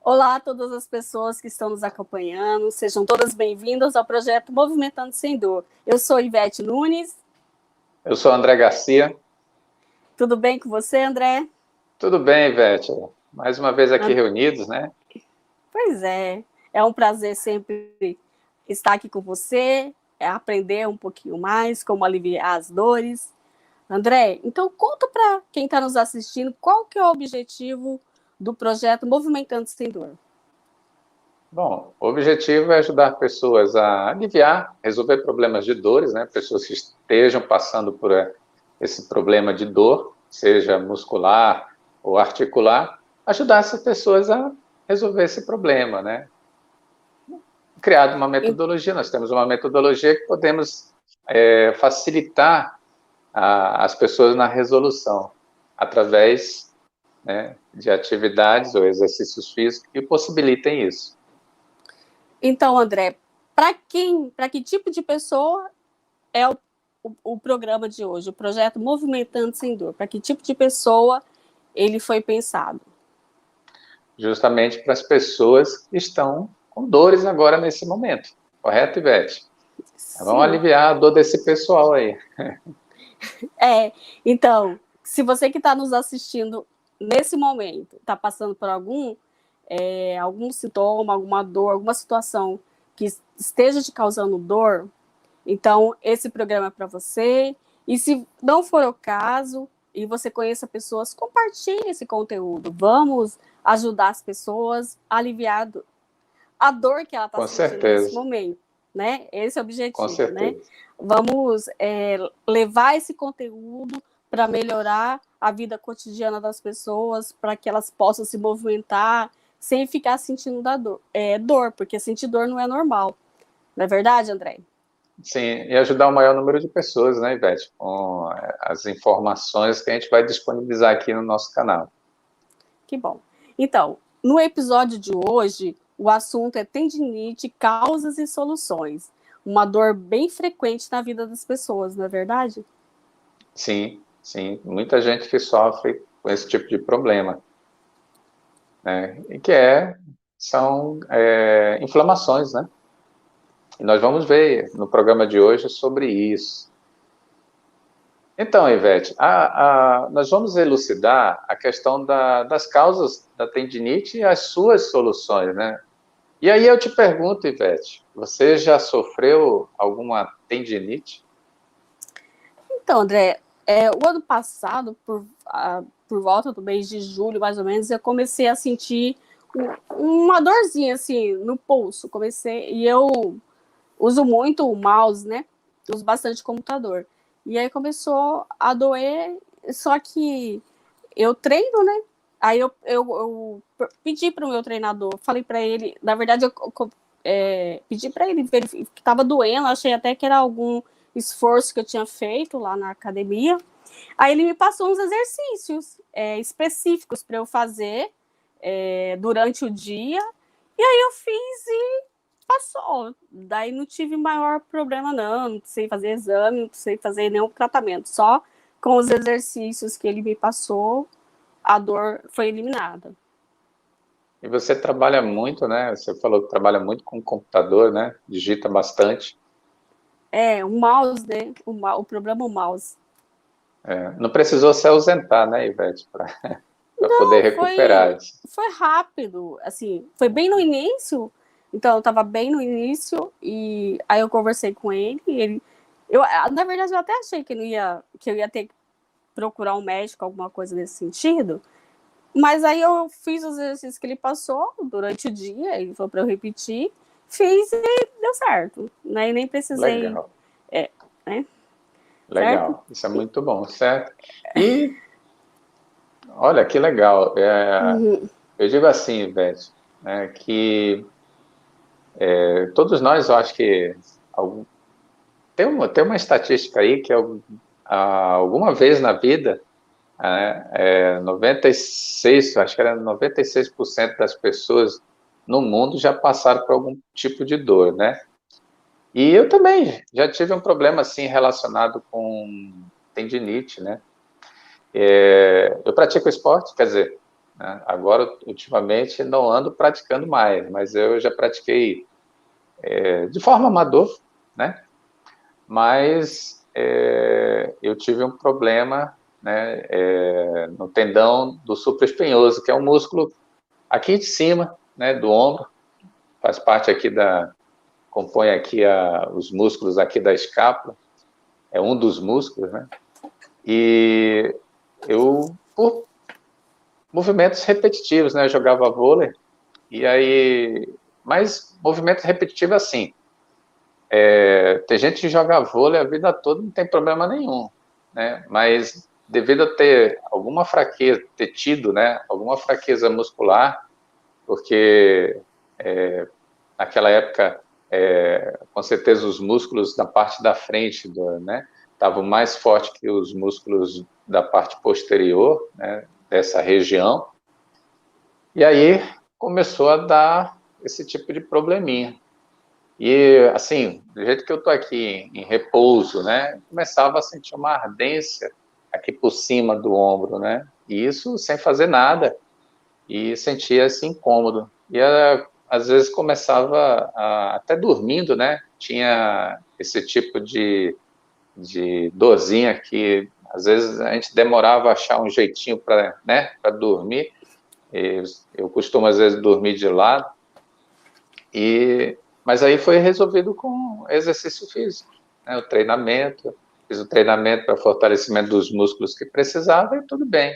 Olá a todas as pessoas que estão nos acompanhando, sejam todas bem-vindas ao projeto Movimentando Sem Dor. Eu sou Ivete Nunes. Eu sou André Garcia. Tudo bem com você, André? Tudo bem, Ivete? Mais uma vez aqui reunidos, né? Pois é um prazer sempre estar aqui com você, aprender um pouquinho mais como aliviar as dores. André, então conta para quem está nos assistindo qual que é o objetivo do projeto Movimentando Sem Dor. Bom, o objetivo é ajudar pessoas a aliviar, resolver problemas de dores, né? Pessoas que estejam passando por esse problema de dor, seja muscular ou articular, ajudar essas pessoas a resolver esse problema, né? Criado uma metodologia, nós temos uma metodologia que podemos facilitar as pessoas na resolução, através, né, de atividades ou exercícios físicos que possibilitem isso. Então, André, para que tipo de pessoa é o programa de hoje, o projeto Movimentando Sem Dor? Para que tipo de pessoa ele foi pensado? Justamente para as pessoas que estão com dores agora nesse momento. Correto, Ivete? Sim. Vamos aliviar a dor desse pessoal aí. Então, se você que está nos assistindo nesse momento está passando por algum sintoma, alguma dor, alguma situação que esteja te causando dor, então esse programa é para você. E se não for o caso, e você conheça pessoas, compartilhe esse conteúdo. Vamos ajudar as pessoas a aliviar a dor que ela está sentindo nesse momento, né? Esse é o objetivo, né? Vamos levar esse conteúdo para melhorar a vida cotidiana das pessoas, para que elas possam se movimentar sem ficar sentindo dor, porque sentir dor não é normal. Não é verdade, André? Sim, e ajudar o maior número de pessoas, né, Ivete? Com as informações que a gente vai disponibilizar aqui no nosso canal. Que bom. Então, no episódio de hoje, o assunto é tendinite, causas e soluções. Uma dor bem frequente na vida das pessoas, não é verdade? Sim, sim. Muita gente que sofre com esse tipo de problema, né? E que são inflamações, né? E nós vamos ver no programa de hoje sobre isso. Então, Ivete, nós vamos elucidar a questão das causas da tendinite e as suas soluções, né? E aí eu te pergunto, Ivete, você já sofreu alguma tendinite? Então, André, o ano passado, por volta do mês de julho, mais ou menos, eu comecei a sentir uma dorzinha, assim, no pulso. E eu uso muito o mouse, né? Uso bastante computador. E aí começou a doer, só que eu treino, né? Aí eu pedi para o meu treinador, falei para ele, na verdade, pedi para ele verificar que estava doendo, achei até que era algum esforço que eu tinha feito lá na academia. Aí ele me passou uns exercícios específicos para eu fazer durante o dia, e aí eu fiz e passou. Daí não tive maior problema, não precisei fazer exame, não precisei fazer nenhum tratamento, só com os exercícios que ele me passou, a dor foi eliminada. E você trabalha muito, né? Você falou que trabalha muito com computador, né? Digita bastante. O mouse, né? O problema é o mouse. Não precisou se ausentar, né, Ivete, para poder recuperar isso. Foi rápido, assim, foi bem no início, então eu estava bem no início, e aí eu conversei com ele, na verdade, eu até achei que eu ia ter que procurar um médico, alguma coisa nesse sentido, mas aí eu fiz os exercícios que ele passou durante o dia, ele falou para eu repetir, fiz e deu certo, né? E nem precisei. Legal. Né? Legal, Certo? isso é muito bom, certo? E, olha, que legal. Eu digo assim, Ivete, né, que todos nós, eu acho que tem uma estatística aí que alguma vez na vida, 96, acho que era 96% das pessoas no mundo já passaram por algum tipo de dor, né? E eu também já tive um problema assim relacionado com tendinite, né? Eu pratico esporte, quer dizer, né? Agora, ultimamente, não ando praticando mais, mas eu já pratiquei de forma amador, né? Mas eu tive um problema, né, no tendão do supraespinhoso, que é um músculo aqui de cima, né, do ombro, faz parte aqui compõe aqui os músculos aqui da escápula, é um dos músculos, né? E eu, por movimentos repetitivos, né, eu jogava vôlei, e aí, mas movimentos repetitivos assim, tem gente que joga vôlei a vida toda, não tem problema nenhum, né? Mas devido a ter alguma fraqueza, ter tido, né, alguma fraqueza muscular, porque naquela época, com certeza os músculos da parte da frente, né, estavam mais fortes que os músculos da parte posterior, né, dessa região, e aí começou a dar esse tipo de probleminha. E, assim, do jeito que eu estou aqui em repouso, né, começava a sentir uma ardência aqui por cima do ombro, né, e isso sem fazer nada, e sentia esse incômodo. E às vezes começava, até dormindo, né, tinha esse tipo de dorzinha que, às vezes, a gente demorava a achar um jeitinho para, né, para dormir. Eu costumo, às vezes, dormir de lado, mas aí foi resolvido com exercício físico, né? O treinamento, fiz o treinamento para fortalecimento dos músculos que precisava e tudo bem,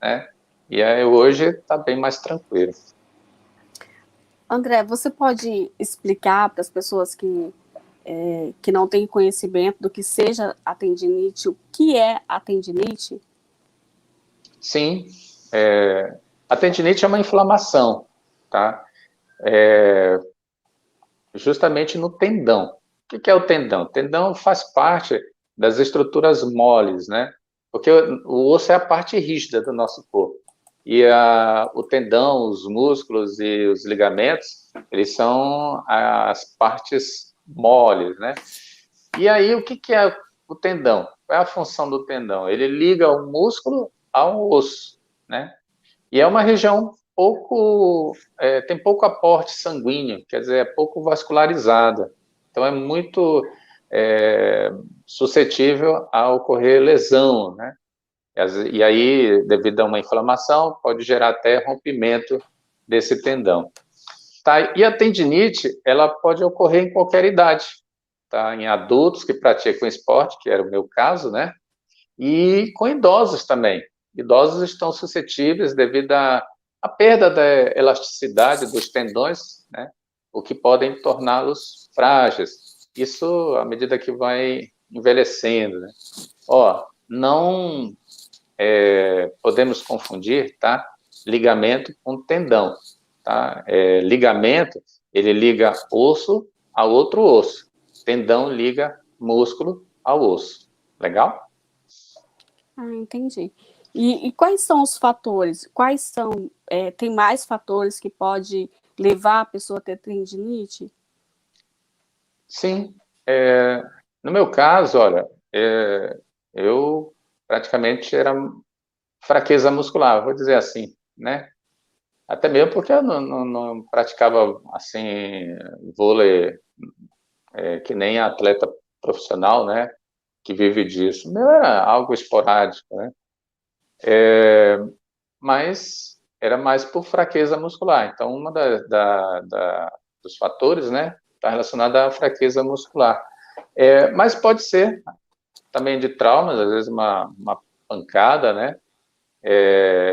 né? E aí hoje está bem mais tranquilo. André, você pode explicar para as pessoas que não têm conhecimento do que seja a tendinite, o que é a tendinite? Sim, a tendinite é uma inflamação, tá? Justamente no tendão. O que é o tendão? O tendão faz parte das estruturas moles, né? Porque o osso é a parte rígida do nosso corpo. E o tendão, os músculos e os ligamentos, eles são as partes moles, né? E aí, o que é o tendão? Qual é a função do tendão? Ele liga o músculo ao osso, né? E é uma região tem pouco aporte sanguíneo, quer dizer, é pouco vascularizada. Então é muito suscetível a ocorrer lesão, né? E aí, devido a uma inflamação, pode gerar até rompimento desse tendão. Tá? E a tendinite, ela pode ocorrer em qualquer idade, tá? Em adultos que praticam esporte, que era o meu caso, né? E com idosos também. Idosos estão suscetíveis devido à perda da elasticidade dos tendões, né? O que podem torná-los frágeis. Isso à medida que vai envelhecendo, né? Não podemos confundir, tá? Ligamento com tendão, tá? Ligamento, ele liga osso a outro osso. Tendão liga músculo ao osso. Legal? Ah, entendi. E quais são os fatores? Tem mais fatores que pode levar a pessoa a ter tendinite? Sim. No meu caso, olha, eu praticamente era fraqueza muscular, vou dizer assim, né? Até mesmo porque eu não praticava, assim, vôlei que nem atleta profissional, né? Que vive disso. O meu era algo esporádico, né? Mas era mais por fraqueza muscular. Então, uma dos fatores, né? Está relacionado à fraqueza muscular. Mas pode ser também de traumas, às vezes uma pancada, né?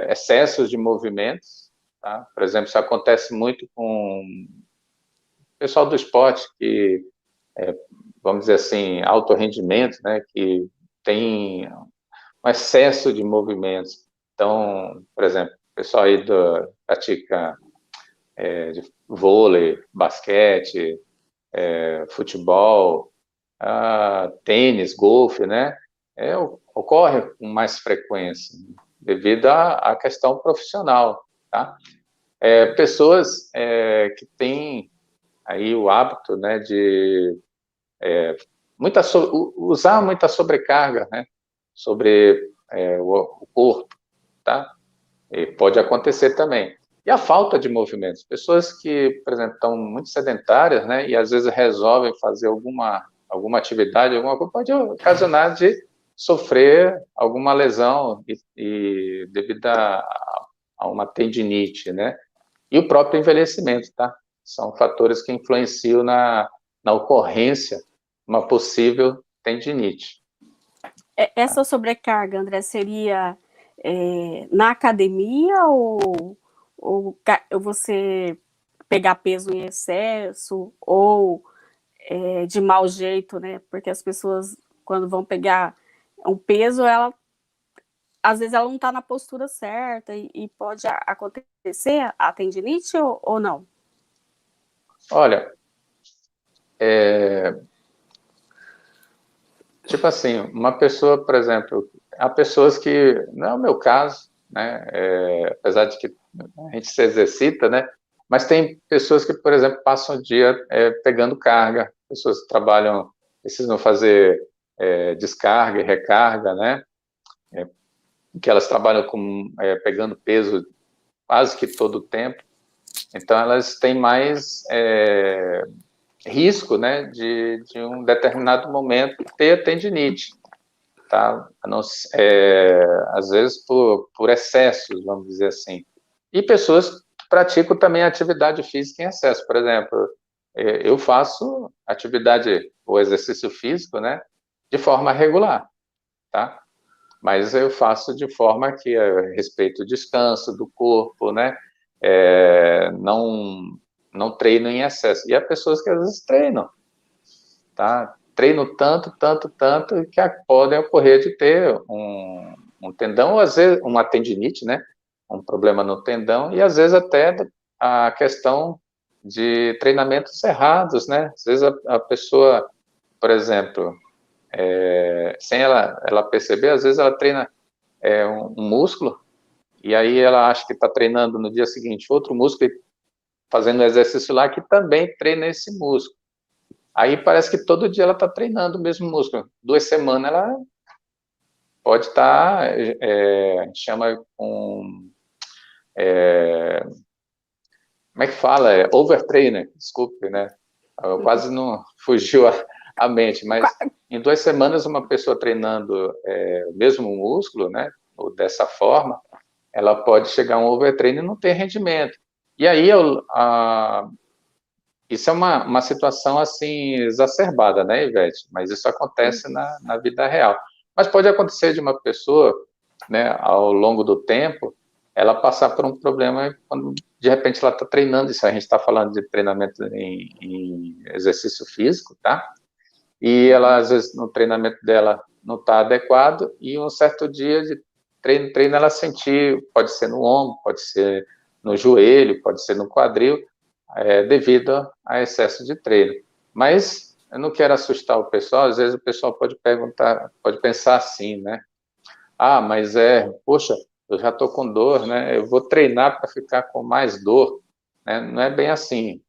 Excessos de movimentos, tá? Por exemplo, isso acontece muito com o pessoal do esporte que, vamos dizer assim, alto rendimento, né? Que tem um excesso de movimentos. Então, por exemplo, o pessoal aí pratica de vôlei, basquete, futebol, tênis, golfe, né? Ocorre com mais frequência devido à questão profissional, tá? Pessoas que têm aí o hábito, né, de usar muita sobrecarga, né, sobre o corpo, tá? E pode acontecer também. E a falta de movimentos. Pessoas que, por exemplo, estão muito sedentárias, né, e às vezes resolvem fazer alguma atividade, alguma coisa, pode ocasionar de sofrer alguma lesão e devido a uma tendinite, né? E o próprio envelhecimento, tá? São fatores que influenciam na ocorrência de uma possível tendinite. Essa sobrecarga, André, seria na academia ou você pegar peso em excesso ou de mau jeito, né? Porque as pessoas, quando vão pegar um peso, às vezes ela não está na postura certa e pode acontecer a tendinite ou não? Olha, tipo assim, uma pessoa, por exemplo, há pessoas que, não é o meu caso, né, apesar de que a gente se exercita, né, mas tem pessoas que, por exemplo, passam o dia pegando carga, pessoas que trabalham, precisam fazer descarga e recarga, né, que elas trabalham pegando peso quase que todo o tempo, então elas têm mais risco, né, de um determinado momento ter tendinite, tá? Às vezes por excessos, vamos dizer assim. E pessoas que praticam também atividade física em excesso, por exemplo, eu faço atividade ou exercício físico, né, de forma regular, tá? Mas eu faço de forma que respeito o descanso do corpo, né? Não treino em excesso. E há pessoas que às vezes treinam, tá? Treino tanto, que podem ocorrer de ter um tendão, ou às vezes uma tendinite, né? Um problema no tendão, e às vezes até a questão de treinamentos errados, né? Às vezes a pessoa, por exemplo, sem ela perceber, às vezes ela treina um músculo, e aí ela acha que está treinando no dia seguinte outro músculo, fazendo um exercício lá que também treina esse músculo. Aí parece que todo dia ela está treinando o mesmo músculo. 2 semanas ela pode estar, chama como é que fala? Overtrainer, desculpe, né? Eu quase não fugiu a mente, mas em 2 semanas uma pessoa treinando o mesmo músculo, né? Ou dessa forma, ela pode chegar a um overtraining e não ter rendimento. E aí isso é uma situação assim exacerbada, né, Ivete? Mas isso acontece na vida real. Mas pode acontecer de uma pessoa, né, ao longo do tempo, ela passar por um problema quando de repente ela está treinando isso. A gente está falando de treinamento em exercício físico, tá? E ela às vezes no treinamento dela não está adequado e um certo dia de treino ela sentir, pode ser no ombro, pode ser no joelho, pode ser no quadril, devido a excesso de treino. Mas eu não quero assustar o pessoal, às vezes o pessoal pode pensar assim, né? Ah, mas poxa, eu já estou com dor, né? Eu vou treinar para ficar com mais dor, né? Não é bem assim.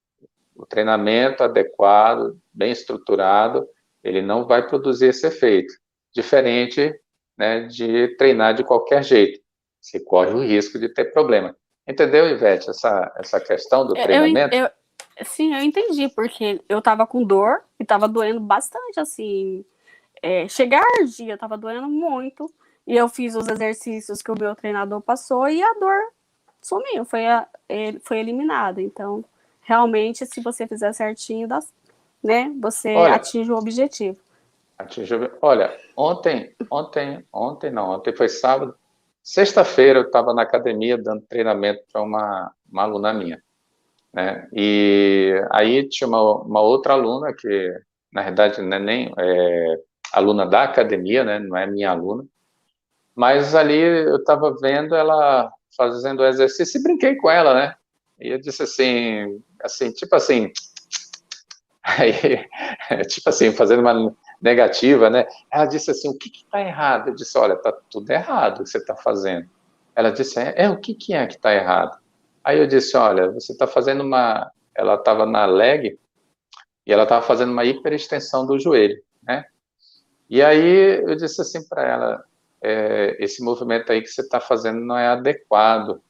O treinamento adequado, bem estruturado, ele não vai produzir esse efeito. Diferente, né, de treinar de qualquer jeito. Você corre o risco de ter problema. Entendeu, Ivete, essa questão do treinamento? Sim, eu entendi, porque eu tava com dor e tava doendo bastante, assim. Chegar a dia tava doendo muito. E eu fiz os exercícios que o meu treinador passou e a dor sumiu, foi eliminada. Então, realmente, se você fizer certinho, né, você Olha, atinge o objetivo. olha, ontem foi sábado, sexta-feira eu estava na academia dando treinamento para uma aluna minha, né? E aí tinha uma outra aluna que, na verdade, não é nem aluna da academia, né? Não é minha aluna, mas ali eu estava vendo ela fazendo o exercício e brinquei com ela, né? E eu disse assim, tipo assim, aí, tipo assim, fazendo uma negativa, né? Ela disse assim, o que está errado? Eu disse, olha, está tudo errado o que você está fazendo. Ela disse, o que é que está errado? Aí eu disse, olha, você está fazendo ela estava na leg e ela estava fazendo uma hiperextensão do joelho, né? E aí eu disse assim para ela, esse movimento aí que você está fazendo não é adequado.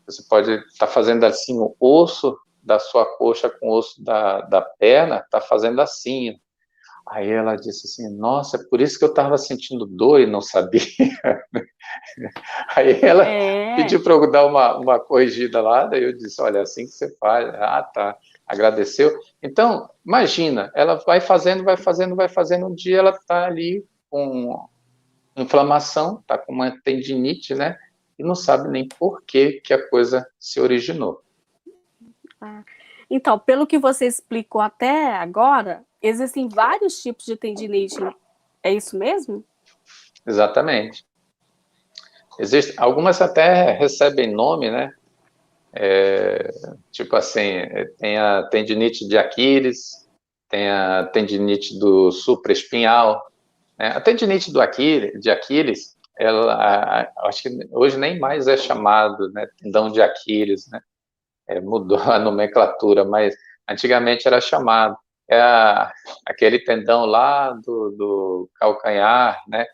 Você pode estar fazendo assim, o osso da sua coxa com o osso da perna, está fazendo assim. Aí ela disse assim, nossa, é por isso que eu estava sentindo dor e não sabia. Aí ela É, pediu para eu dar uma corrigida lá, daí eu disse, olha, é assim que você faz. Ah, tá, agradeceu. Então, imagina, ela vai fazendo, vai fazendo, vai fazendo, um dia ela está ali com inflamação, está com uma tendinite, né? E não sabe nem por que a coisa se originou. ah. Então, pelo que você explicou até agora, existem vários tipos de tendinite. É isso mesmo? Exatamente. Algumas até recebem nome, né? Tipo assim, tem a tendinite de Aquiles, tem a tendinite do supraespinhal, né? A tendinite de Aquiles, ela, acho que hoje nem mais é chamado, né, tendão de Aquiles, né? Mudou a nomenclatura, mas antigamente era chamado. É aquele tendão lá do calcanhar, né?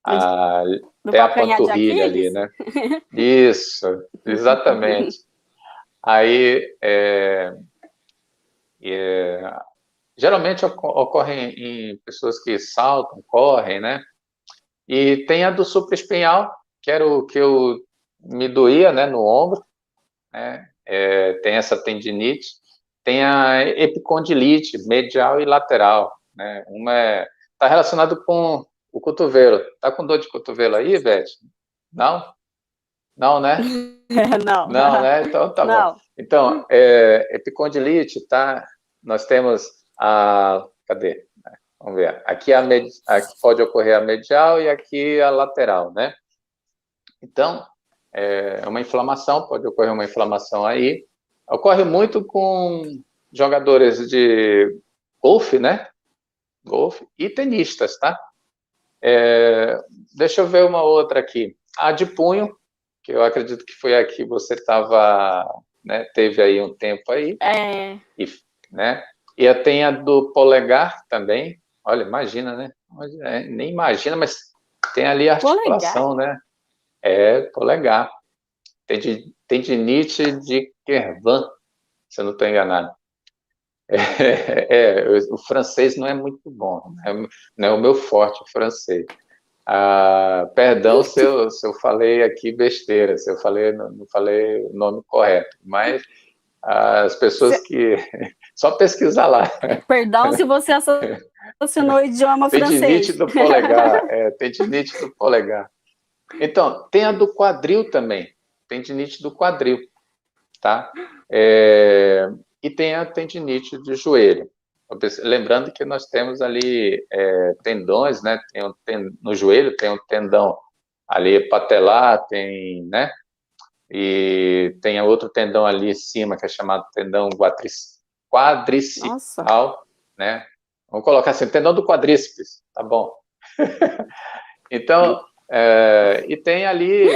A, Do até a calcanhar de panturrilha ali, Aquiles? né? Isso, exatamente. Aí, geralmente ocorre em pessoas que saltam, correm, né? E tem a do supraespinhal, que era o que eu me doía, né, no ombro, né? Tem essa tendinite. Tem a epicondilite medial e lateral, né? Uma está relacionado com o cotovelo. Tá com dor de cotovelo aí, Beth? Não? Não, né? Não, Não, né? Então tá bom. não. Então, epicondilite, tá? Nós temos a. Cadê? Vamos ver. Aqui pode ocorrer a medial e aqui a lateral, né? Então, é uma inflamação, pode ocorrer uma inflamação aí. Ocorre muito com jogadores de golfe, né? Golfe e tenistas, tá? Deixa eu ver uma outra aqui. A de punho, que eu acredito que foi a que você estava, né, teve aí um tempo aí, É, e, né? E tem a do polegar também. Olha, imagina, né? Nem imagina, mas tem ali a polegar. articulação, né? Polegar. Tendinite de Kervan, se eu não estou enganado. O francês não é muito bom, não é o meu forte, o francês. Perdão se eu falei aqui besteira, se eu falei, não falei o nome correto, mas as pessoas que. Só pesquisar lá. Perdão se você assassinou o idioma Tendinite francês. do polegar, tendinite do polegar. Então, tem a do quadril também, tendinite do quadril, tá? E tem a tendinite de joelho. Lembrando que nós temos ali tendões, né? No joelho tem um tendão ali patelar, tem, né? E tem outro tendão ali em cima que é chamado tendão Nossa. quadricipital, né? Vamos colocar assim, tendão do quadríceps, tá bom? Então, e tem ali,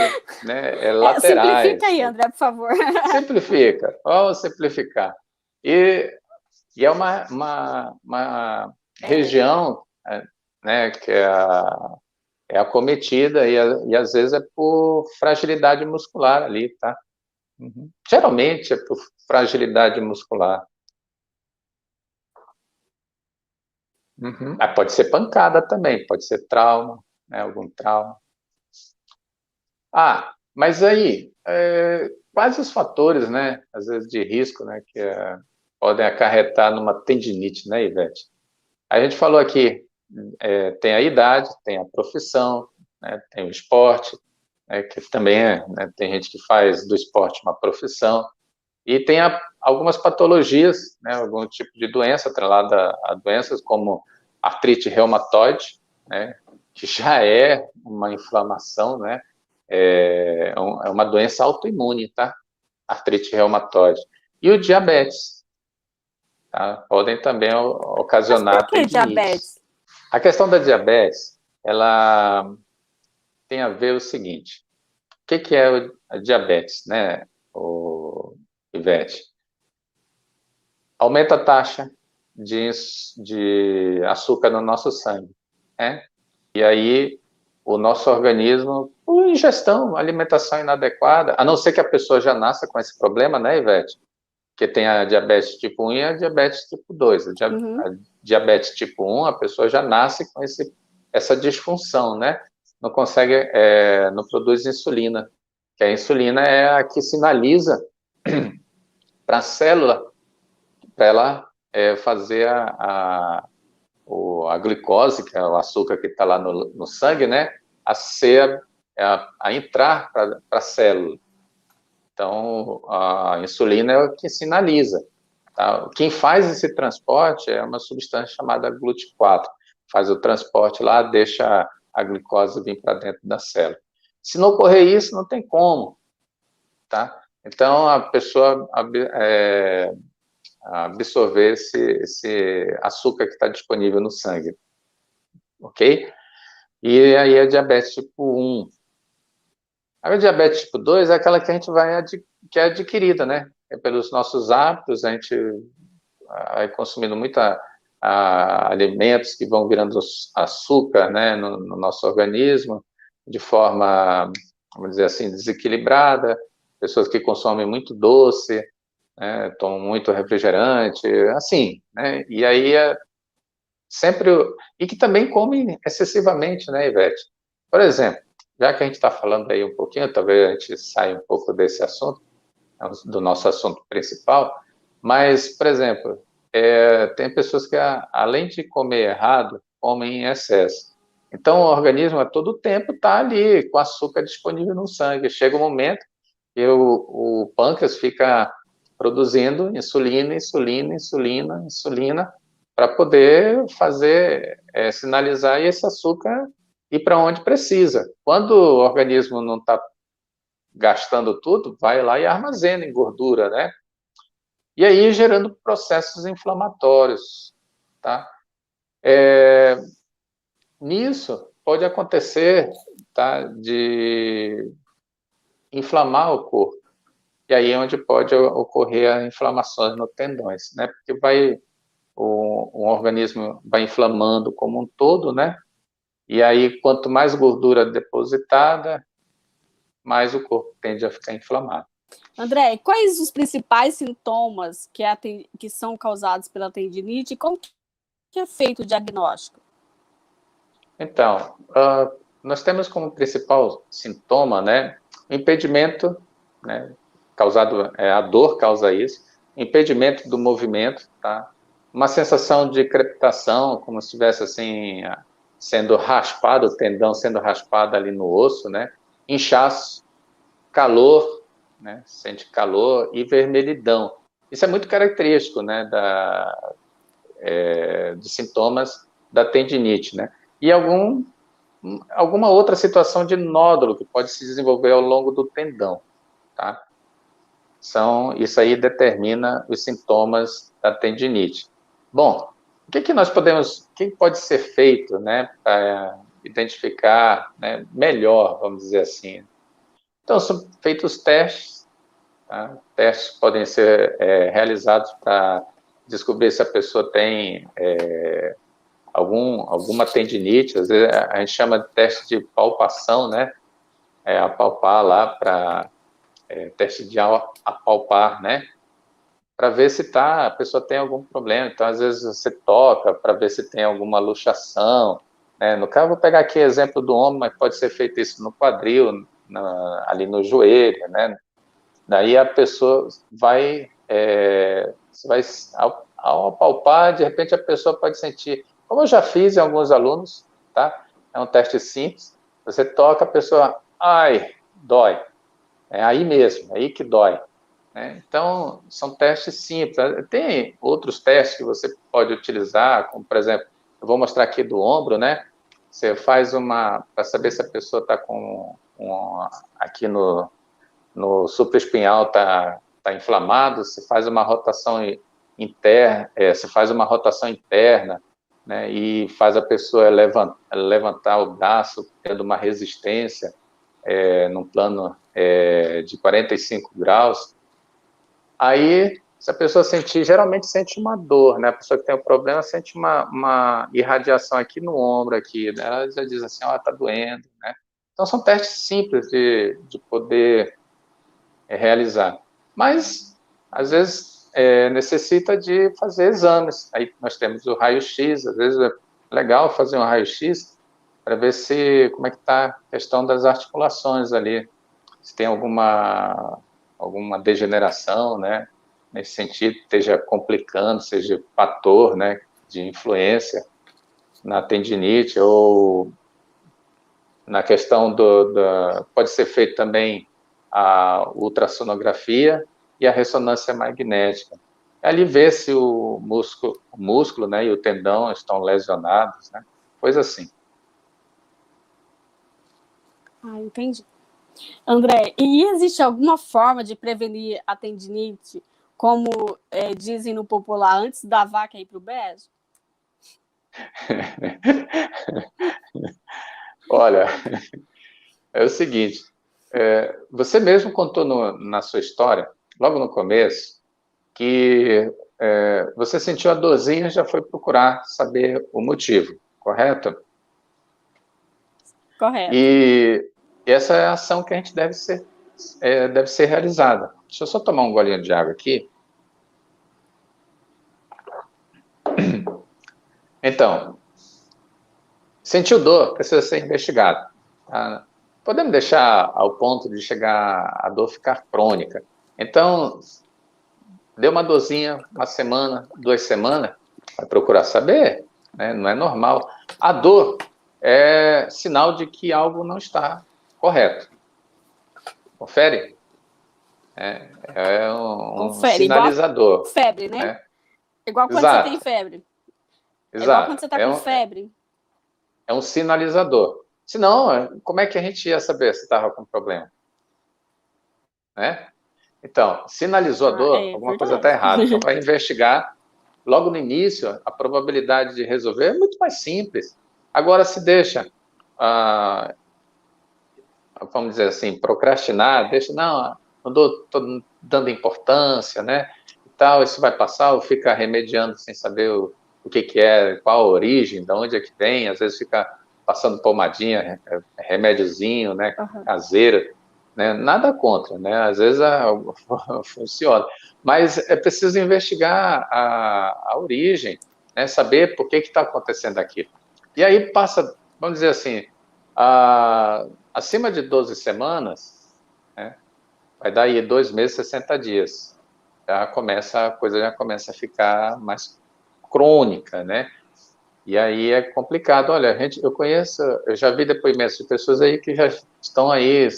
né, Simplifica laterais, aí, né? André, por favor. Simplifica, vamos simplificar. E é uma região, né, que é acometida e às vezes é por fragilidade muscular ali, tá? Uhum. Geralmente é por fragilidade muscular. Uhum. Pode ser pancada também, pode ser trauma, né, algum trauma. Mas aí, quais os fatores, né, às vezes de risco, né, que podem acarretar numa tendinite, né, Ivete? A gente falou aqui, tem a idade, tem a profissão, né, tem o esporte, né, que também né, tem gente que faz do esporte uma profissão, e tem algumas patologias, né, algum tipo de doença atrelada a doenças como artrite reumatoide, né, que já é uma inflamação, né, é uma doença autoimune, tá? Artrite reumatoide. E o diabetes, tá? Podem também Mas por ocasionar que tendinites. diabetes? A questão da diabetes, ela tem a ver o seguinte: o que é a diabetes, né, Ivete? Aumenta a taxa de açúcar no nosso sangue, né? E aí o nosso organismo, por ingestão, alimentação inadequada, a não ser que a pessoa já nasça com esse problema, né, Ivete? Que tem a diabetes tipo 1 e a diabetes tipo 2. A diabetes tipo 1, a pessoa já nasce com essa disfunção, né? Não consegue, não produz insulina, que a insulina é a que sinaliza para a célula, para ela fazer a glicose, que é o açúcar que está lá no sangue, né? A entrar para a célula. Então, a insulina é o que sinaliza. Tá? Quem faz esse transporte é uma substância chamada GLUT4. Faz o transporte lá, deixa a glicose vir para dentro da célula. Se não ocorrer isso, não tem como. Tá? Então, a pessoa absorver esse açúcar que está disponível no sangue. Ok? E aí a diabetes tipo 1. A diabetes tipo 2 é aquela que a gente que é adquirida, né? É pelos nossos hábitos, a gente vai consumindo alimentos que vão virando açúcar, né, no nosso organismo, de forma, vamos dizer assim, desequilibrada, pessoas que consomem muito doce, né, tomam muito refrigerante, assim, né, e aí sempre, e que também comem excessivamente, né, Ivete? Por exemplo, já que a gente está falando aí um pouquinho, talvez a gente saia um pouco desse assunto, do nosso assunto principal, mas, por exemplo, tem pessoas que, além de comer errado, comem em excesso. Então, o organismo a todo tempo está ali, com açúcar disponível no sangue. Chega um momento que o pâncreas fica produzindo insulina, insulina, insulina, insulina, para poder fazer, sinalizar esse açúcar ir para onde precisa. Quando o organismo não está gastando tudo, vai lá e armazena em gordura, né? E aí gerando processos inflamatórios, tá? Nisso pode acontecer, tá, de inflamar o corpo. E aí é onde pode ocorrer as inflamações nos tendões, né? Porque o organismo vai inflamando como um todo, né? E aí quanto mais gordura depositada, mais o corpo tende a ficar inflamado. André, quais os principais sintomas que são causados pela tendinite e como que é feito o diagnóstico? Então, nós temos como principal sintoma, né, impedimento, né, causado, a dor causa isso, impedimento do movimento, tá? Uma sensação de crepitação, como se estivesse assim, sendo raspado, o tendão sendo raspado ali no osso, né? Inchaço, calor, né? Sente calor e vermelhidão. Isso é muito característico, né, de sintomas da tendinite, né? E alguma outra situação de nódulo que pode se desenvolver ao longo do tendão, tá? Isso aí determina os sintomas da tendinite. Bom, o que pode ser feito, né, para identificar, né, melhor, vamos dizer assim? Então, são feitos testes, tá? Testes podem ser realizados para descobrir se a pessoa tem alguma tendinite, às vezes a gente chama de teste de palpação, né? Apalpar lá para teste de apalpar, né? Para ver se a pessoa tem algum problema. Então, às vezes você toca para ver se tem alguma luxação, né? No caso, vou pegar aqui exemplo do ombro, mas pode ser feito isso no quadril, ali no joelho, né? Daí a pessoa ao apalpar, de repente a pessoa pode sentir, como eu já fiz em alguns alunos, tá? É um teste simples, você toca, a pessoa, ai, dói. É aí mesmo, é aí que dói. Né? Então, são testes simples. Tem outros testes que você pode utilizar, como, por exemplo, eu vou mostrar aqui do ombro, né? Você faz para saber se a pessoa está aqui no supraespinhal tá inflamado, você faz uma rotação interna, você faz uma rotação interna, né, e faz a pessoa levantar o braço, tendo uma resistência, num plano de 45 graus. Aí se a pessoa sentir, geralmente sente uma dor, né? A pessoa que tem o problema sente uma irradiação aqui no ombro, aqui, né? Ela já diz assim, ó, tá doendo, né? Então, são testes simples de poder realizar. Mas, às vezes, necessita de fazer exames. Aí nós temos o raio-x, às vezes é legal fazer um raio-x para ver como é que está a questão das articulações ali, se tem alguma degeneração, né, nesse sentido, esteja complicando, seja fator, né, de influência na tendinite, ou na questão pode ser feito também a ultrassonografia e a ressonância magnética. Ali vê se o músculo, né, e o tendão estão lesionados, né, coisa assim. Ah, entendi. André, e existe alguma forma de prevenir a tendinite, como dizem no popular, antes da vaca ir para o brejo? Olha, é o seguinte, você mesmo contou na sua história, logo no começo, que você sentiu a dorzinha e já foi procurar saber o motivo, correto? Correto. E essa é a ação que a gente deve ser realizada. Deixa eu só tomar um golinho de água aqui. Então, sentiu dor, precisa ser investigado. Tá? Podemos deixar ao ponto de chegar a dor ficar crônica. Então, deu uma dorzinha, uma semana, 2 semanas, vai procurar saber, né? Não é normal. A dor é sinal de que algo não está correto. Confere? É um sinalizador. Igual febre, né? Igual quando Exato. você tem febre. Exato. Igual quando você está com febre. É um sinalizador. Senão, como é que a gente ia saber se estava com problema? Né? Então, sinalizou a dor, alguma coisa está errada. Então, vai investigar. Logo no início, a probabilidade de resolver é muito mais simples. Agora, se deixa, vamos dizer assim, procrastinar, não estou dando importância, né? E tal, isso vai passar, ou fica remediando sem saber o que é, qual a origem, de onde é que vem, às vezes fica passando pomadinha, remédiozinho, né, caseira, né? Nada contra, né? Às vezes funciona, mas é preciso investigar a origem, né? Saber por que está acontecendo aquilo. E aí passa, vamos dizer assim, acima de 12 semanas, né, vai dar aí 2 meses, 60 dias. A coisa já começa a ficar mais crônica, né? E aí é complicado. Olha, eu já vi depoimentos de pessoas aí que já estão aí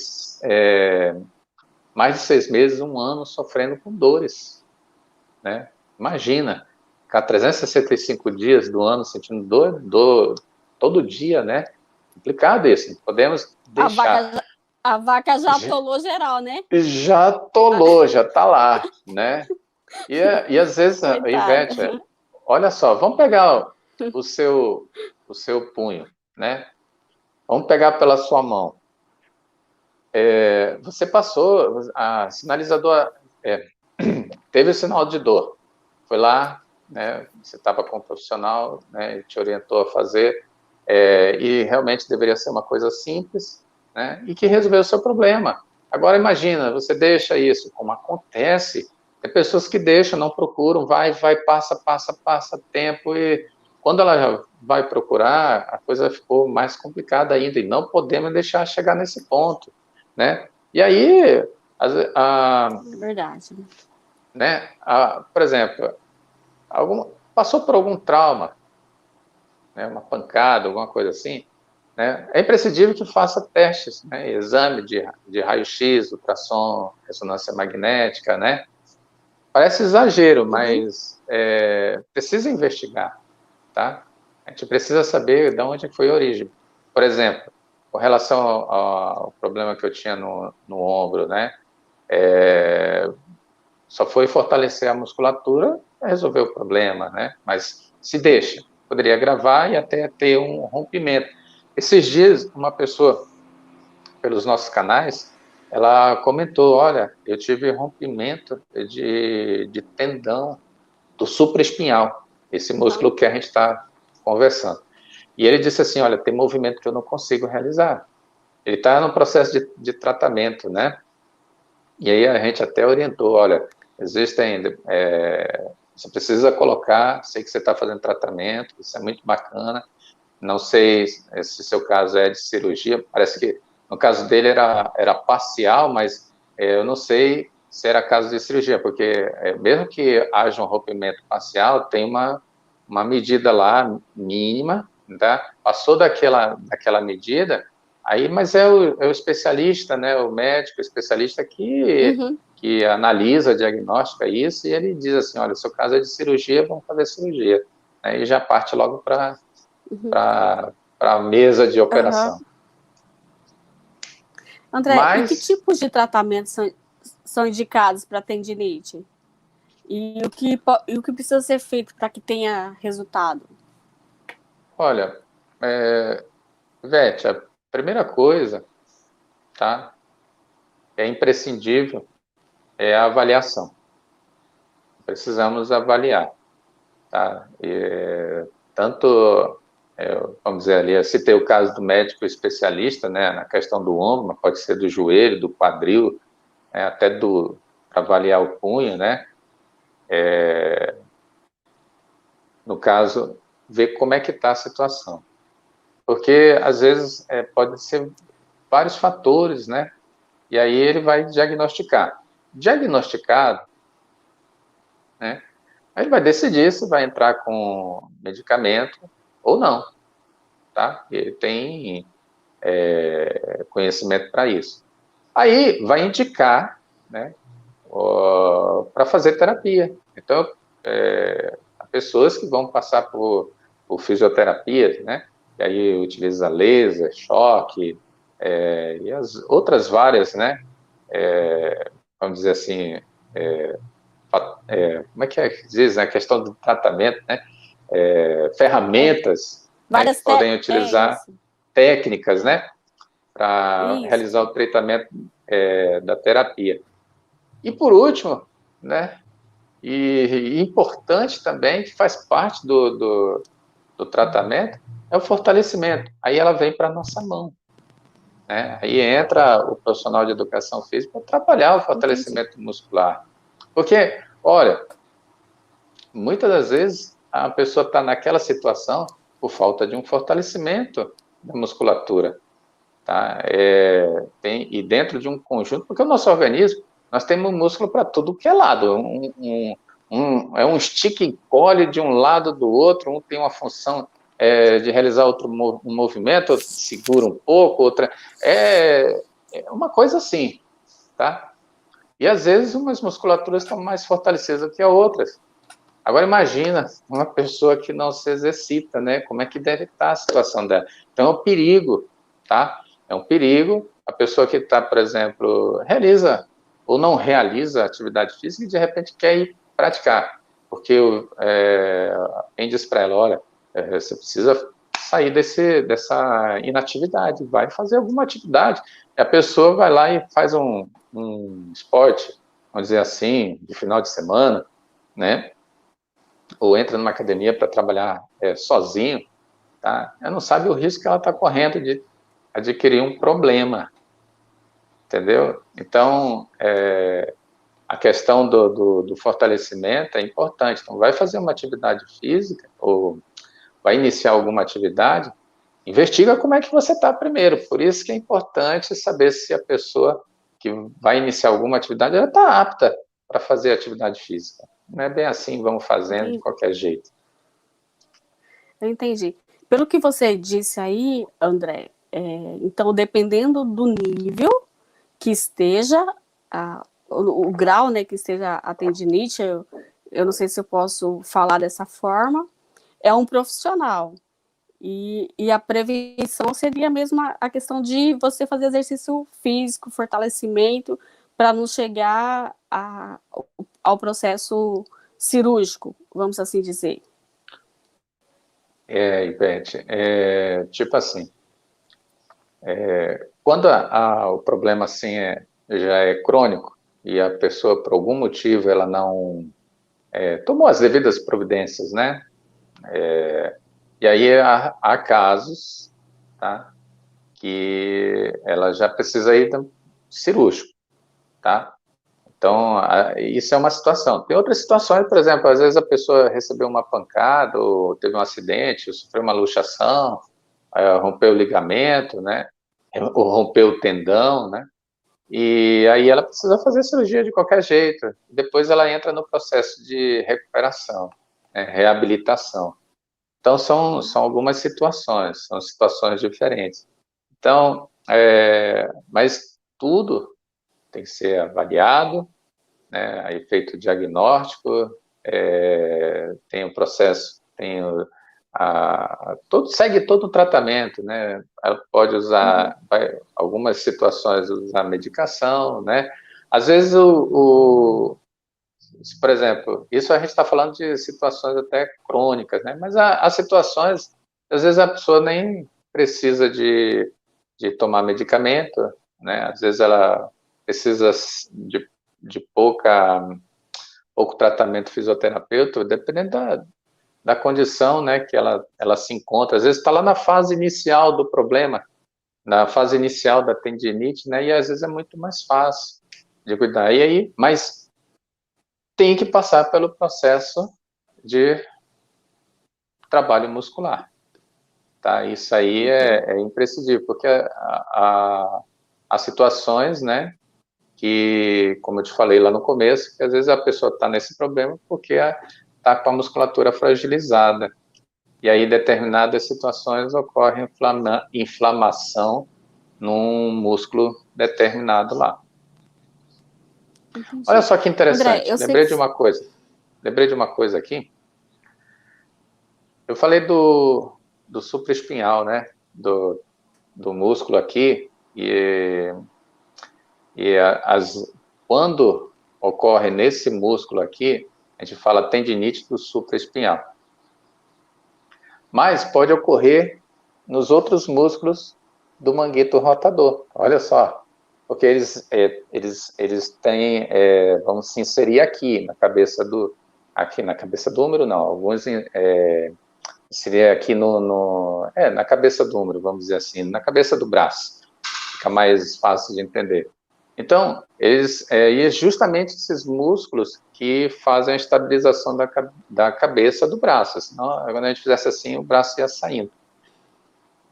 mais de 6 meses, 1 ano, sofrendo com dores, né? Imagina, ficar 365 dias do ano sentindo dor todo dia, né? Complicado isso, não podemos deixar. A vaca já atolou geral, né? Já atolou, já tá lá, né? E às vezes, Ivete, olha só, vamos pegar o seu punho, né? Vamos pegar pela sua mão. Você passou, a sinalizador teve o sinal de dor. Foi lá, né? Você estava com um profissional, né? Ele te orientou a fazer, e realmente deveria ser uma coisa simples, né? E que resolveu o seu problema. Agora imagina, você deixa isso, como acontece, tem pessoas que deixam, não procuram, vai, passa tempo, e quando ela já vai procurar, a coisa ficou mais complicada ainda, e não podemos deixar chegar nesse ponto, né? E aí, é verdade. Né? Por exemplo, passou por algum trauma, né? Uma pancada, alguma coisa assim, né? É imprescindível que faça testes, né? Exame de raio-x, ultrassom, ressonância magnética, né? Parece exagero, mas precisa investigar, tá? A gente precisa saber de onde foi a origem. Por exemplo, com relação ao problema que eu tinha no ombro, né? Só foi fortalecer a musculatura para resolver o problema, né? Mas se deixa, poderia agravar e até ter um rompimento. Esses dias, uma pessoa, pelos nossos canais, ela comentou, olha, eu tive rompimento de tendão do supraespinhal, esse Aham. músculo que a gente está conversando. E ele disse assim, olha, tem movimento que eu não consigo realizar. Ele está no processo de tratamento, né? E aí a gente até orientou, olha, existem, você precisa colocar, sei que você está fazendo tratamento, isso é muito bacana, não sei se seu caso é de cirurgia, parece que no caso dele era parcial, mas eu não sei se era caso de cirurgia, porque mesmo que haja um rompimento parcial, tem uma medida lá mínima, tá? Passou daquela medida, aí, mas é o especialista, né, o médico especialista Uhum. que analisa, diagnostica isso, e ele diz assim, olha, seu caso é de cirurgia, vamos fazer cirurgia. Aí já parte logo Uhum. para a mesa de Aham. operação. André, e que Mas, tipos de tratamentos são indicados para tendinite? E o que precisa ser feito para que tenha resultado? olha, Vete, a primeira coisa, tá, é imprescindível, é a avaliação. Precisamos avaliar, tá? Tanto, vamos dizer ali, eu citei o caso do médico especialista, né, na questão do ombro, mas pode ser do joelho, do quadril, né, até para avaliar o punho, né? No caso, ver como é que está a situação. Porque, às vezes, pode ser vários fatores, né? E aí ele vai diagnosticar. Diagnosticado, né? Aí ele vai decidir se vai entrar com medicamento ou não, tá? Ele tem conhecimento para isso. Aí vai indicar, né? Para fazer terapia. Então, há pessoas que vão passar por fisioterapia, né? E aí utiliza laser, choque, e as outras várias, né? Vamos dizer assim, como é que diz, né? A questão do tratamento, né? É, Ferramentas, né? Que várias podem utilizar isso, técnicas, né? Para isso. realizar o tratamento da terapia. E por último, né? E importante também, que faz parte do tratamento, é o fortalecimento. Aí ela vem para a nossa mão. Né? Aí entra o profissional de educação física para trabalhar o Entendi. fortalecimento muscular. Porque, olha, muitas das vezes a pessoa está naquela situação por falta de um fortalecimento da musculatura. Tá? E dentro de um conjunto, porque o nosso organismo, nós temos músculo para tudo que é lado. É um estica e encolhe de um lado do outro, um tem uma função de realizar um movimento, outro segura um pouco, outra. É uma coisa assim, tá? E às vezes umas musculaturas estão mais fortalecidas do que as outras. Agora imagina uma pessoa que não se exercita, né? Como é que deve estar a situação dela? Então é um perigo, tá? É um perigo a pessoa que está, por exemplo, realiza ou não realiza atividade física e de repente quer ir praticar, porque quem diz para ela, olha, você precisa sair dessa inatividade, vai fazer alguma atividade. E a pessoa vai lá e faz um esporte, vamos dizer assim, de final de semana, né? Ou entra numa academia para trabalhar sozinho, tá? Ela não sabe o risco que ela está correndo de adquirir um problema, entendeu? Então, a questão do fortalecimento é importante. Então, vai fazer uma atividade física ou vai iniciar alguma atividade, investiga como é que você está primeiro. Por isso que é importante saber se a pessoa que vai iniciar alguma atividade, ela está apta para fazer atividade física. Não é bem assim, vamos fazendo de Entendi. qualquer jeito. Eu entendi. Pelo que você disse aí, André, então, dependendo do nível que esteja, o grau, né, que esteja a tendinite, eu não sei se eu posso falar dessa forma, é um profissional. E a prevenção seria mesmo a questão de você fazer exercício físico, fortalecimento, para não chegar ao processo cirúrgico, vamos assim dizer. Ivete, tipo assim, quando o problema assim já é crônico e a pessoa, por algum motivo, ela não tomou as devidas providências, né? E aí há casos, tá? Que ela já precisa ir cirúrgico, tá? Então, isso é uma situação. Tem outras situações, por exemplo, às vezes a pessoa recebeu uma pancada, ou teve um acidente, ou sofreu uma luxação, rompeu o ligamento, né? Ou rompeu o tendão, né? E aí ela precisa fazer cirurgia de qualquer jeito. Depois ela entra no processo de recuperação, né? Reabilitação. Então, são algumas situações, são situações diferentes. Então, mas tudo tem que ser avaliado, né? Aí feito o diagnóstico, tem o processo, segue todo o tratamento, né? Ela pode usar, algumas situações, usar medicação, né? Às vezes, por exemplo, isso a gente está falando de situações até crônicas, né? Mas há situações, às vezes a pessoa nem precisa de tomar medicamento, né? Às vezes ela precisa de pouco tratamento fisioterapêutico, dependendo da condição, né, que ela se encontra. Às vezes está lá na fase inicial do problema, na fase inicial da tendinite, né, e às vezes é muito mais fácil de cuidar. E aí, mas tem que passar pelo processo de trabalho muscular, tá? Isso aí é imprescindível, porque há situações, né, que, como eu te falei lá no começo, que às vezes a pessoa está nesse problema porque está com a musculatura fragilizada. E aí, em determinadas situações, ocorre inflamação num músculo determinado lá. Entendi. Olha só que André, interessante. eu sei Lembrei que. de uma coisa. Lembrei de uma coisa aqui. Eu falei do supraespinhal, né? Do músculo aqui. E quando ocorre nesse músculo aqui, a gente fala tendinite do supraespinhal. Mas pode ocorrer nos outros músculos do manguito rotador. Olha só, porque eles têm, vamos se inserir aqui na cabeça do úmero, não. Alguns seria aqui na cabeça do úmero, vamos dizer assim, na cabeça do braço. Fica mais fácil de entender. Então, e é justamente esses músculos que fazem a estabilização da cabeça do braço. Senão, quando a gente fizesse assim, o braço ia saindo.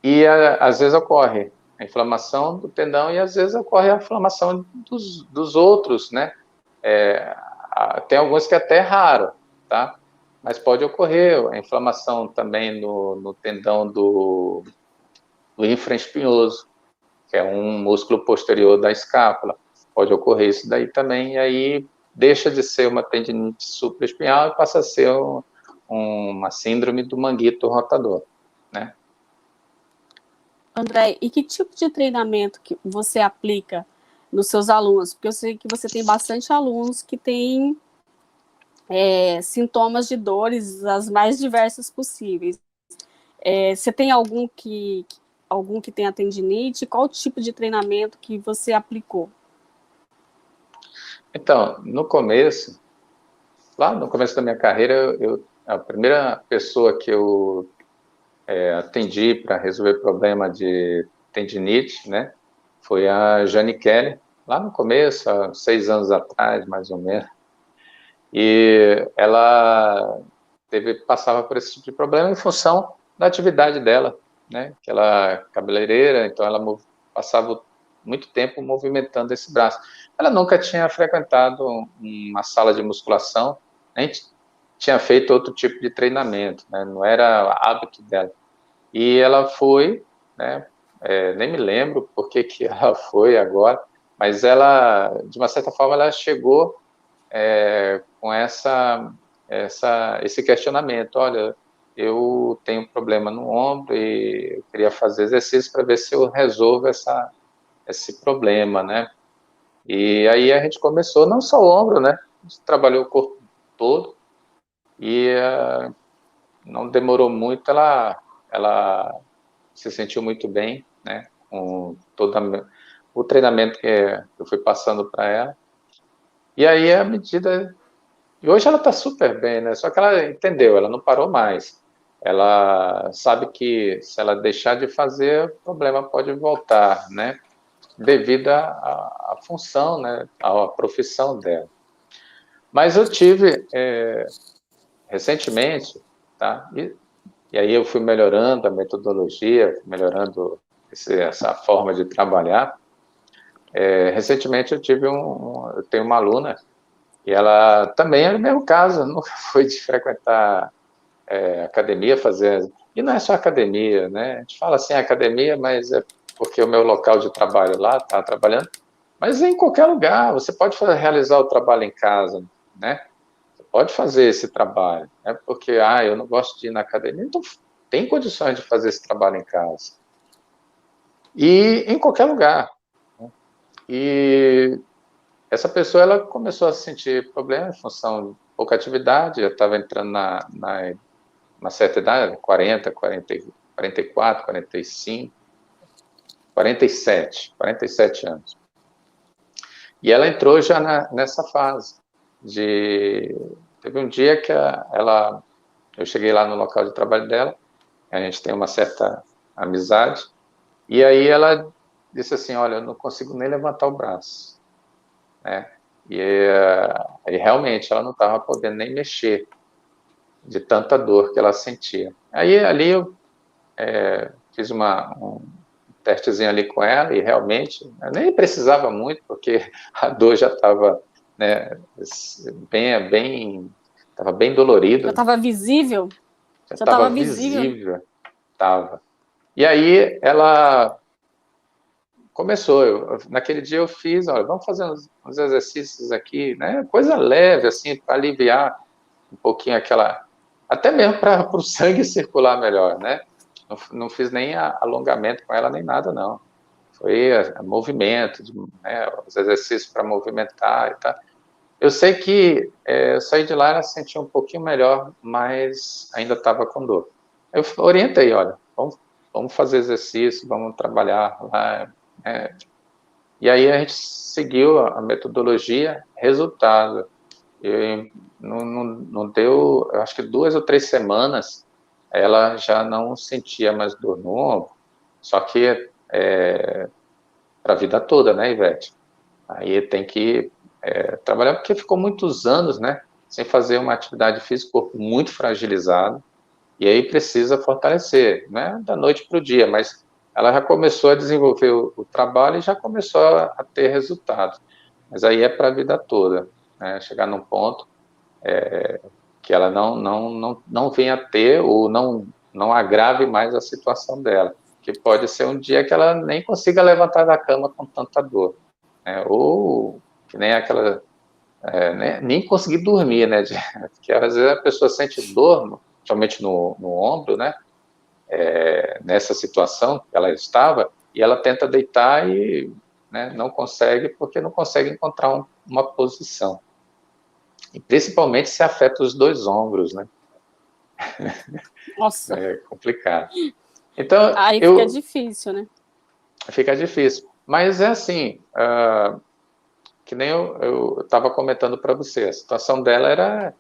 E às vezes ocorre a inflamação do tendão e às vezes ocorre a inflamação dos outros, né? Tem alguns que é até raro, tá? Mas pode ocorrer a inflamação também no tendão do infraespinhoso, que é um músculo posterior da escápula. Pode ocorrer isso daí também, e aí deixa de ser uma tendinite supraespinhal e passa a ser uma síndrome do manguito rotador, né? André, e que tipo de treinamento que você aplica nos seus alunos? Porque eu sei que você tem bastante alunos que têm sintomas de dores as mais diversas possíveis. Você tem algum que tenha tendinite? Qual tipo de treinamento que você aplicou? Então, lá no começo da minha carreira, a primeira pessoa que eu atendi para resolver problema de tendinite, né, foi a Jane Kelly, lá no começo, há 6 anos atrás, mais ou menos. E ela passava por esse tipo de problema em função da atividade dela, né, que ela é cabeleireira, então ela passava muito tempo movimentando esse braço. Ela nunca tinha frequentado uma sala de musculação, nem tinha feito outro tipo de treinamento, né, não era hábito dela. E ela foi, né, nem me lembro por que ela foi agora, mas ela, de uma certa forma, ela chegou com esse questionamento. Olha, eu tenho um problema no ombro e eu queria fazer exercício para ver se eu resolvo esse problema, né? E aí a gente começou, não só o ombro, né? A gente trabalhou o corpo todo e não demorou muito, ela se sentiu muito bem, né? Com o treinamento que eu fui passando para ela. E aí, à medida... E hoje ela está super bem, né? Só que ela entendeu, ela não parou mais. Ela sabe que se ela deixar de fazer, o problema pode voltar, né? Devido à função, né? À profissão dela. Mas eu tive, recentemente, tá? E aí eu fui melhorando a metodologia, melhorando essa forma de trabalhar. Recentemente eu eu tenho uma aluna e ela também é o mesmo caso, nunca foi de frequentar academia, fazer... E não é só academia, né? A gente fala assim academia, mas é porque o meu local de trabalho lá está trabalhando, mas em qualquer lugar, você pode realizar o trabalho em casa, né? Você pode fazer esse trabalho, né? Porque, eu não gosto de ir na academia, então tem condições de fazer esse trabalho em casa. E em qualquer lugar. E essa pessoa, ela começou a sentir problema em função de pouca atividade, já estava entrando uma certa idade, 40, 40, 44, 45, 47 anos. E ela entrou já nessa fase de... Teve um dia que eu cheguei lá no local de trabalho dela, a gente tem uma certa amizade, e aí ela disse assim, olha, eu não consigo nem levantar o braço, né? E realmente ela não estava podendo nem mexer de tanta dor que ela sentia. Aí ali eu fiz um testezinho ali com ela e realmente eu nem precisava muito porque a dor já estava, né, estava bem Já dolorido, estava visível? já Já estava estava visível, né? visível, estava. E aí ela começou, naquele dia eu fiz, olha, vamos fazer uns exercícios aqui, né, coisa leve, assim, para aliviar um pouquinho até mesmo para o sangue circular melhor, né, não fiz nem alongamento com ela, nem nada, não, foi movimento, né, os exercícios para movimentar e tal. Eu sei que eu saí de lá, ela sentia um pouquinho melhor, mas ainda estava com dor. Eu orientei, olha, vamos fazer exercício, vamos trabalhar lá, né? E aí a gente seguiu a metodologia, resultado. Não deu, eu acho que 2 ou 3 semanas, ela já não sentia mais dor no ombro, só que para a vida toda, né, Ivete? Aí tem que trabalhar, porque ficou muitos anos, né, sem fazer uma atividade física, corpo muito fragilizado, e aí precisa fortalecer, não é da noite para o dia, mas ela já começou a desenvolver o trabalho e já começou a ter resultados. Mas aí é para a vida toda, né? Chegar num ponto que ela não venha a ter ou não agrave mais a situação dela, que pode ser um dia que ela nem consiga levantar da cama com tanta dor, né? Ou que nem aquela... né? Nem conseguir dormir, né? Porque às vezes a pessoa sente dor, somente no ombro, né? Nessa situação que ela estava, e ela tenta deitar e, né, não consegue, porque não consegue encontrar uma posição. E principalmente se afeta os dois ombros, né? Nossa, É complicado. Então, aí fica difícil, né? fica difícil. Mas é assim, que nem eu estava comentando para você, a situação dela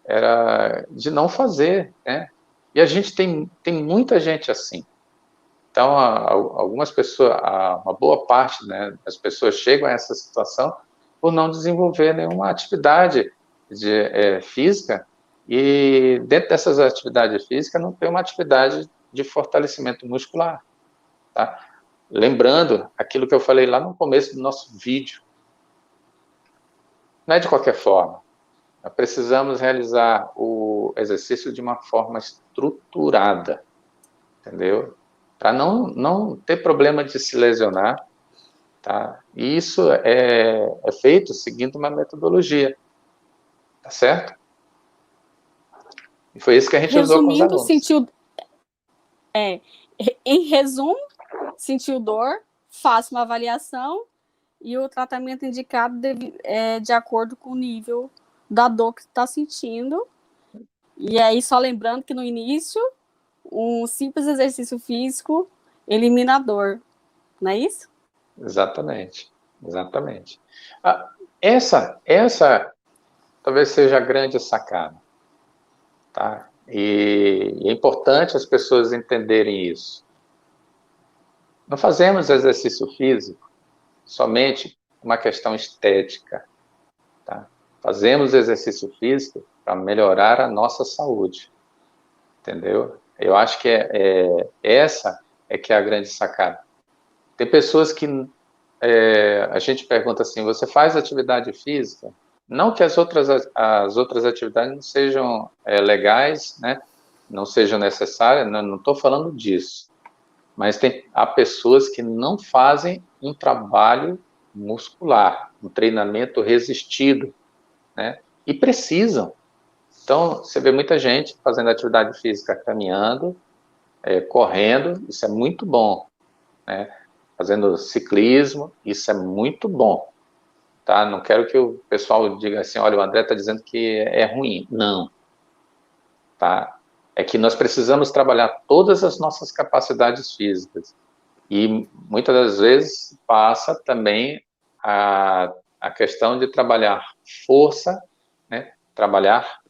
era de não fazer, né? E a gente tem muita gente assim. Então, algumas pessoas, uma boa parte, né, das pessoas chegam a essa situação por não desenvolver nenhuma atividade física e dentro dessas atividades físicas não tem uma atividade de fortalecimento muscular, tá? Lembrando aquilo que eu falei lá no começo do nosso vídeo, não é de qualquer forma. Nós precisamos realizar o exercício de uma forma estruturada, entendeu? Para não ter problema de se lesionar, tá? E isso é feito seguindo uma metodologia, tá certo? E foi isso que a gente usou com os Resumindo, alunos. em resumo, sentiu dor, faça uma avaliação e o tratamento indicado de acordo com o nível da dor que está sentindo. E aí, só lembrando que no início, um simples exercício físico elimina a dor, não é isso? Exatamente, exatamente. Ah, essa talvez seja a grande sacada, tá? E é importante as pessoas entenderem isso. Não fazemos exercício físico somente uma questão estética, tá? Fazemos exercício físico para melhorar a nossa saúde, entendeu? Eu acho que essa é que é a grande sacada. Tem pessoas que a gente pergunta assim, você faz atividade física? Não que as outras atividades não sejam legais, né? Não sejam necessárias, não estou falando disso. Mas há pessoas que não fazem um trabalho muscular, um treinamento resistido, né? E precisam. Então, você vê muita gente fazendo atividade física, caminhando, correndo, isso é muito bom, né? Fazendo ciclismo, isso é muito bom, tá? Não quero que o pessoal diga assim, olha, o André está dizendo que é ruim. Não, tá? É que nós precisamos trabalhar todas as nossas capacidades físicas. E muitas das vezes passa também a questão de trabalhar força, né? Trabalhar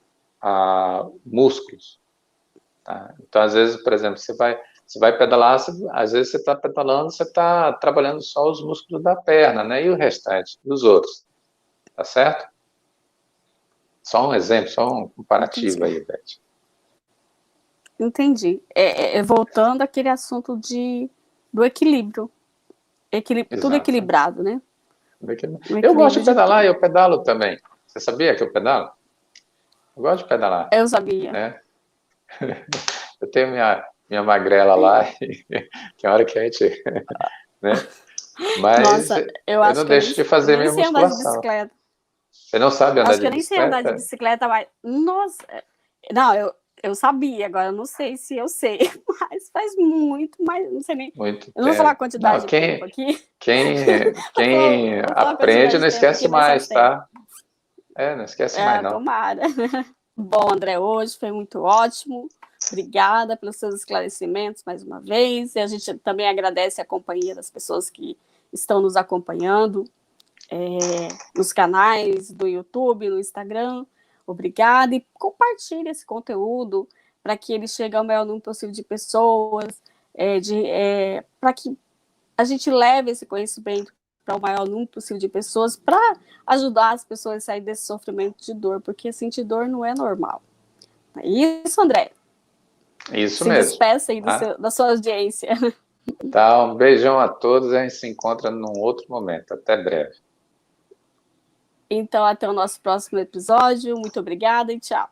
músculos. Tá? Então, às vezes, por exemplo, você vai pedalar, às vezes você está pedalando, você está trabalhando só os músculos da perna, né? E o restante, e os outros, tá certo? Só um exemplo, só um comparativo aí, Beth. Entendi. Voltando àquele assunto do equilíbrio. Tudo Exato. equilibrado, né? Um Eu gosto equilíbrio de de pedalar e tudo. eu pedalo também. Você sabia que eu pedalo? Eu gosto de pedalar, Eu sabia. né? Eu tenho minha magrela lá, e tem hora que a gente, né? Mas Nossa, eu eu acho não que eu deixo de fazer nem minha sei andar de musculação. bicicleta. Você não sabe andar Acho que de eu nem sei andar de bicicleta? bicicleta, mas. Nossa! Não, eu sabia, agora eu não sei se eu sei. Mas faz muito, mas não sei nem. Muito Eu não vou falar a tempo. Não, quantidade de tempo aqui. quem Vou falar a aprende quantidade não de tempo esquece aqui, mas faz mais, tempo. tá? Não esquece mais, não. Tomara. Bom, André, hoje foi muito ótimo. Obrigada pelos seus esclarecimentos mais uma vez. E a gente também agradece a companhia das pessoas que estão nos acompanhando nos canais do YouTube, no Instagram. Obrigada. E compartilhe esse conteúdo para que ele chegue ao maior número possível de pessoas, para que a gente leve esse conhecimento para o maior número possível de pessoas, para ajudar as pessoas a sair desse sofrimento de dor, porque sentir dor não é normal. É isso, André. Isso Se mesmo. despeça aí Tá? da sua audiência. Tá, um beijão a todos, a gente se encontra num outro momento. Até breve. Então, até o nosso próximo episódio. Muito obrigada e tchau.